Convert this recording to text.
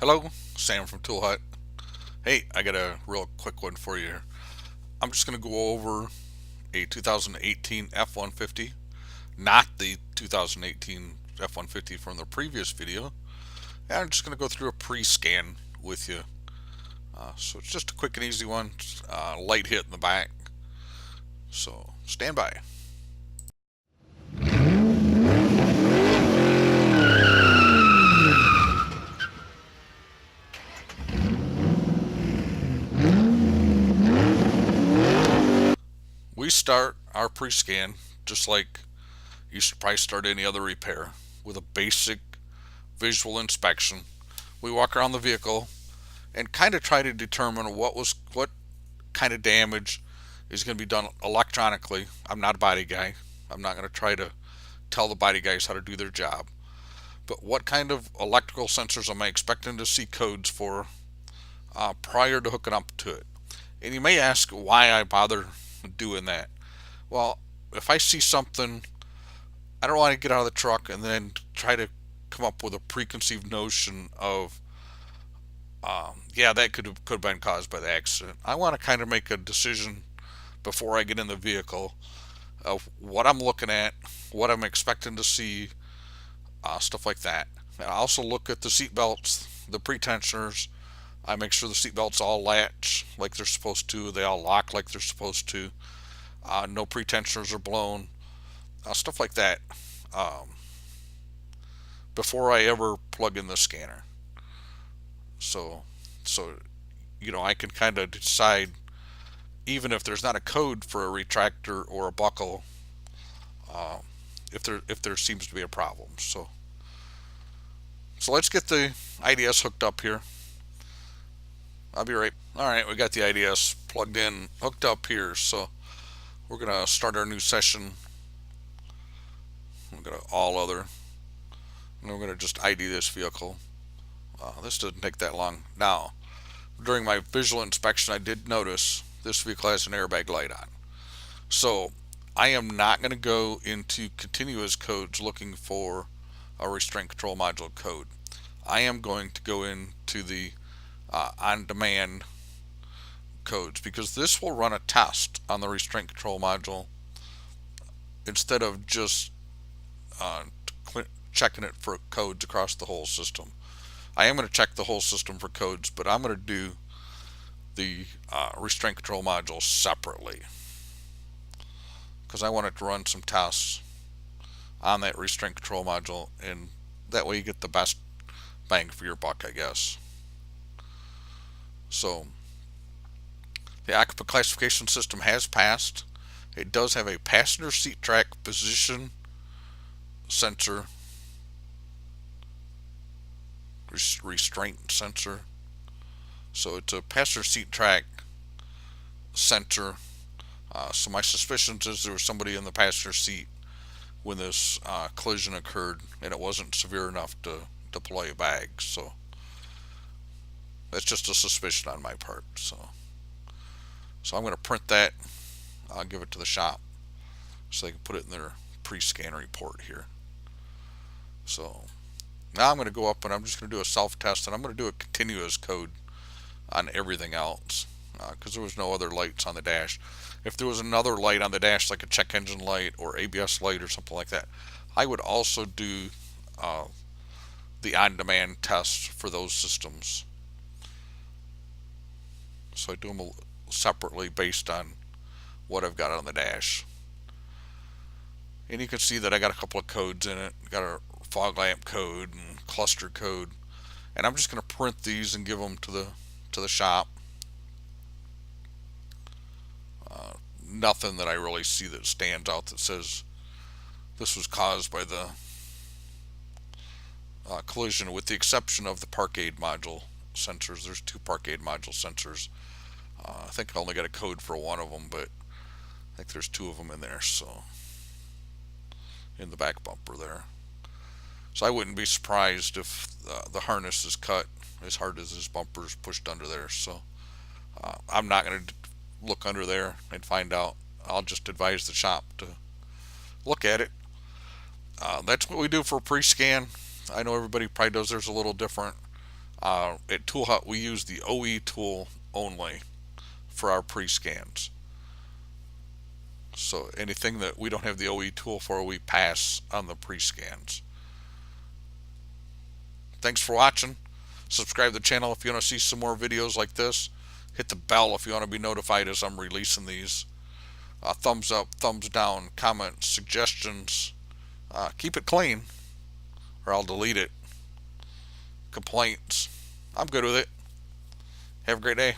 Hello, Sam from Tool Hut. Hey, I got a real quick one for you here. I'm just going to go over a 2018 F-150, not the 2018 F-150 from the previous video. And I'm just going to go through a pre-scan with you. So it's just a quick and easy one, light hit in the back. So stand by. We start our pre-scan just like you should probably start any other repair with a basic visual inspection. We walk around the vehicle and kind of try to determine what kind of damage is going to be done electronically. I'm not a body guy. I'm not going to try to tell the body guys how to do their job. But what kind of electrical sensors am I expecting to see codes for prior to hooking up to it? And you may ask why I bother doing that. Well, if I see something, I don't want to get out of the truck and then try to come up with a preconceived notion of, yeah, that could have been caused by the accident. I want to kind of make a decision before I get in the vehicle of what I'm looking at, what I'm expecting to see, stuff like that. I also look at the seat belts, the pretensioners. I make sure the seat belts all latch like they're supposed to. They all lock like they're supposed to. No pretensioners are blown. Stuff like that. Um, Before I ever plug in the scanner. So, so I can kind of decide, even if there's not a code for a retractor or a buckle, uh, if there seems to be a problem. So let's get the IDS hooked up here. I'll be right. All right, we got the IDS plugged in, hooked up here. So we're gonna start our new session. We're gonna all other, and we're gonna just ID this vehicle. This doesn't take that long. Now, during my visual inspection, I did notice this vehicle has an airbag light on. So I am not going to go into continuous codes looking for a restraint control module code. I am going to go into the on-demand codes because this will run a test on the restraint control module instead of just uh, checking it for codes across the whole system. I am going to check the whole system for codes, but I'm going to do the restraint control module separately because I wanted to run some tests on that restraint control module, and that way you get the best bang for your buck, I guess. So the occupant classification system has passed. It does have a passenger seat track position sensor, restraint sensor. So it's a passenger seat track sensor. So my suspicions is there was somebody in the passenger seat when this collision occurred, and it wasn't severe enough to deploy a bag. So that's just a suspicion on my part. So I'm going to print that. I'll give it to the shop so they can put it in their pre-scan report here. So now I'm going to go up and I'm just going to do a self-test, and I'm going to do a continuous code on everything else because there was no other lights on the dash. If there was another light on the dash, like a check engine light or ABS light or something like that, I would also do the on-demand test for those systems. So I do them separately based on what I've got on the dash. And you can see that I got a couple of codes in it. Got a fog lamp code and cluster code. And I'm just going to print these and give them to the shop. Nothing that I really see that stands out that says this was caused by the collision, with the exception of the park aid module sensors. There's two park aid module sensors. I think I only got a code for one of them, but I think there's two of them in there. So in the back bumper there. So I wouldn't be surprised if the harness is cut as hard as this bumper is pushed under there. So I'm not going to look under there and find out. I'll just advise the shop to look at it. That's what we do for pre-scan. I know everybody probably does theirs a little different. At Tool Hut, we use the OE tool only for our pre-scans. So anything that we don't have the OE tool for, we pass on the pre-scans. Thanks for watching. Subscribe to the channel if you want to see some more videos like this. Hit the bell if you want to be notified as I'm releasing these. Thumbs up, thumbs down, comments, suggestions. Keep it clean or I'll delete it. Complaints. I'm good with it. Have a great day.